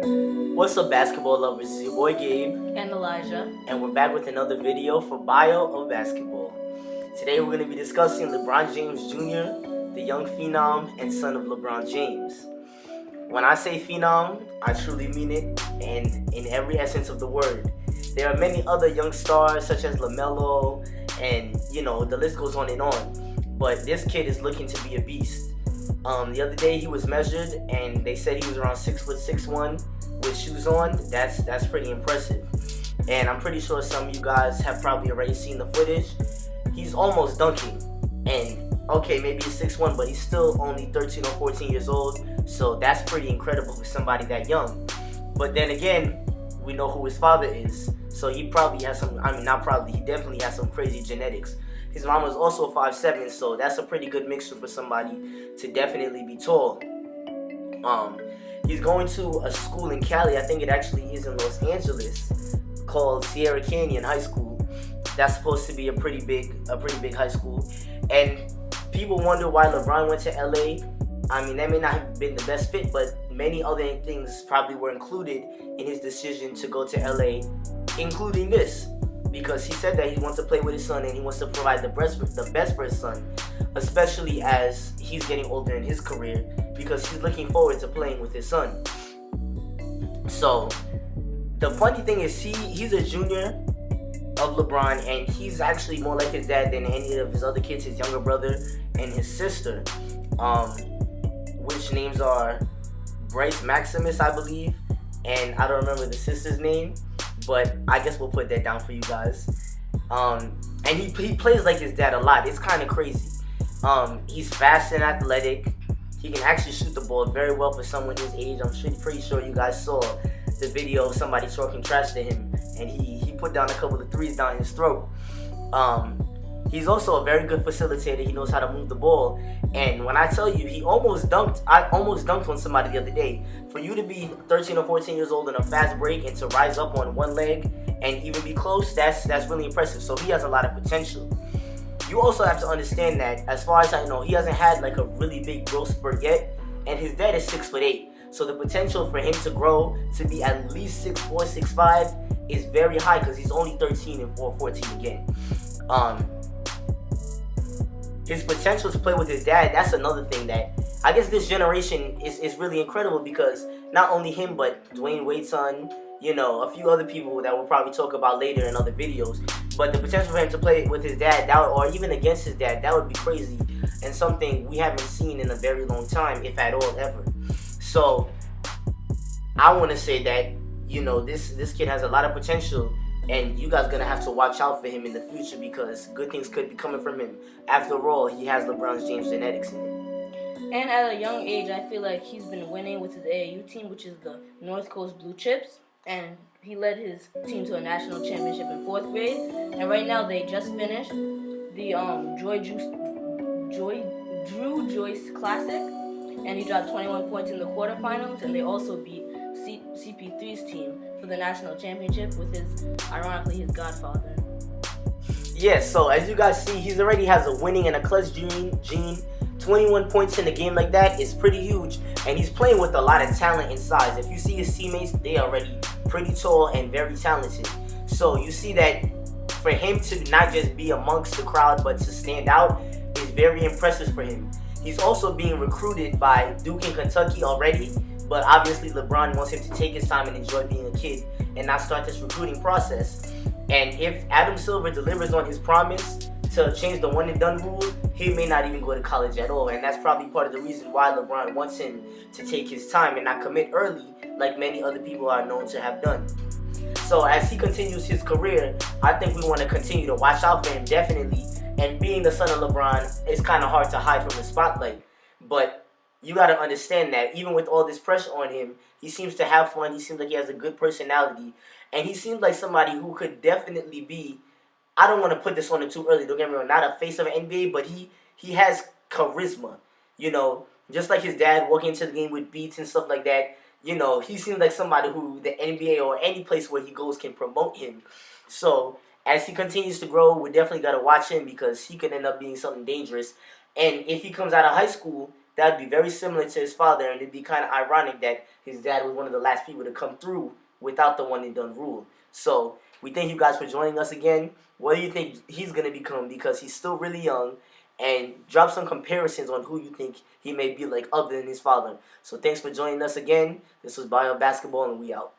What's up, basketball lovers? It's your boy Gabe and Elijah, and we're back with another video for Bio of Basketball. Today we're going to be discussing LeBron James Jr., the young phenom and son of LeBron James. When I say phenom, I truly mean it, and in every essence of the word. There are many other young stars such as LaMelo, and the list goes on and on. But this kid is looking to be a beast. The other day he was measured, and they said he was around 6'6" with shoes on. That's pretty impressive. And I'm pretty sure some of you guys have probably already seen the footage. He's almost dunking, and okay, maybe he's 6'1", but he's still only 13 or 14 years old. So that's pretty incredible for somebody that young. But then again, we know who his father is, so he probably has some. He definitely has some crazy genetics. His mom was also 5'7", so that's a pretty good mixture for somebody to definitely be tall. He's going to a school in Cali. I think it actually is in Los Angeles, called Sierra Canyon High School. That's supposed to be a pretty big high school. And people wonder why LeBron went to LA. That may not have been the best fit, but many other things probably were included in his decision to go to LA, including this. Because he said that he wants to play with his son and he wants to provide the best for his son, especially as he's getting older in his career, because he's looking forward to playing with his son. So the funny thing is he's a junior of LeBron, and he's actually more like his dad than any of his other kids, his younger brother and his sister, which names are Bryce Maximus, I believe, and I don't remember the sister's name, but I guess we'll put that down for you guys. And he plays like his dad a lot. It's kind of crazy. He's fast and athletic. He can actually shoot the ball very well for someone his age. I'm pretty sure you guys saw the video of somebody talking trash to him, and he put down a couple of threes down his throat. He's also a very good facilitator. He knows how to move the ball. And when I tell you, I almost dunked on somebody the other day. For you to be 13 or 14 years old in a fast break and to rise up on one leg and even be close, that's really impressive. So he has a lot of potential. You also have to understand that, as far as I know, he hasn't had like a really big growth spurt yet, and his dad is 6'8". So the potential for him to grow to be at least 6'4", 6'5" is very high, because he's only 13 or 14 again. His potential to play with his dad, that's another thing that I guess this generation is really incredible, because not only him, but Dwayne Wade's son, a few other people that we'll probably talk about later in other videos. But the potential for him to play with his dad, or even against his dad, that would be crazy, and something we haven't seen in a very long time, if at all ever. So I want to say that this kid has a lot of potential, and you guys gonna have to watch out for him in the future, because good things could be coming from him. After all, he has LeBron James genetics in him. And at a young age, I feel like he's been winning with his AAU team, which is the North Coast Blue Chips, and he led his team to a national championship in 4th grade. And right now, they just finished the Drew Joyce Classic, and he dropped 21 points in the quarterfinals, and they also beat CP3's team for the national championship with ironically his godfather. Yes, so as you guys see, he already has a winning and a clutch gene. 21 points in a game like that is pretty huge, and he's playing with a lot of talent and size. If you see his teammates, they are already pretty tall and very talented. So you see that for him to not just be amongst the crowd, but to stand out is very impressive for him. He's also being recruited by Duke and Kentucky already, but obviously LeBron wants him to take his time and enjoy being a kid and not start this recruiting process. And if Adam Silver delivers on his promise to change the one and done rule, he may not even go to college at all. And that's probably part of the reason why LeBron wants him to take his time and not commit early like many other people are known to have done. So as he continues his career, I think we want to continue to watch out for him, definitely. And being the son of LeBron, it's kind of hard to hide from the spotlight. But you got to understand that even with all this pressure on him, he seems to have fun. He seems like he has a good personality. And he seems like somebody who could definitely be, I don't want to put this on him too early, don't get me wrong, not a face of the NBA, but he has charisma. Just like his dad walking into the game with beats and stuff like that. He seems like somebody who the NBA or any place where he goes can promote him. So as he continues to grow, we definitely got to watch him, because he could end up being something dangerous. And if he comes out of high school that would be very similar to his father, and it'd be kind of ironic that his dad was one of the last people to come through without the one and done rule. So we thank you guys for joining us again. What do you think he's gonna become? Because he's still really young, and drop some comparisons on who you think he may be like other than his father. So thanks for joining us again. This was Bio Basketball, and we out.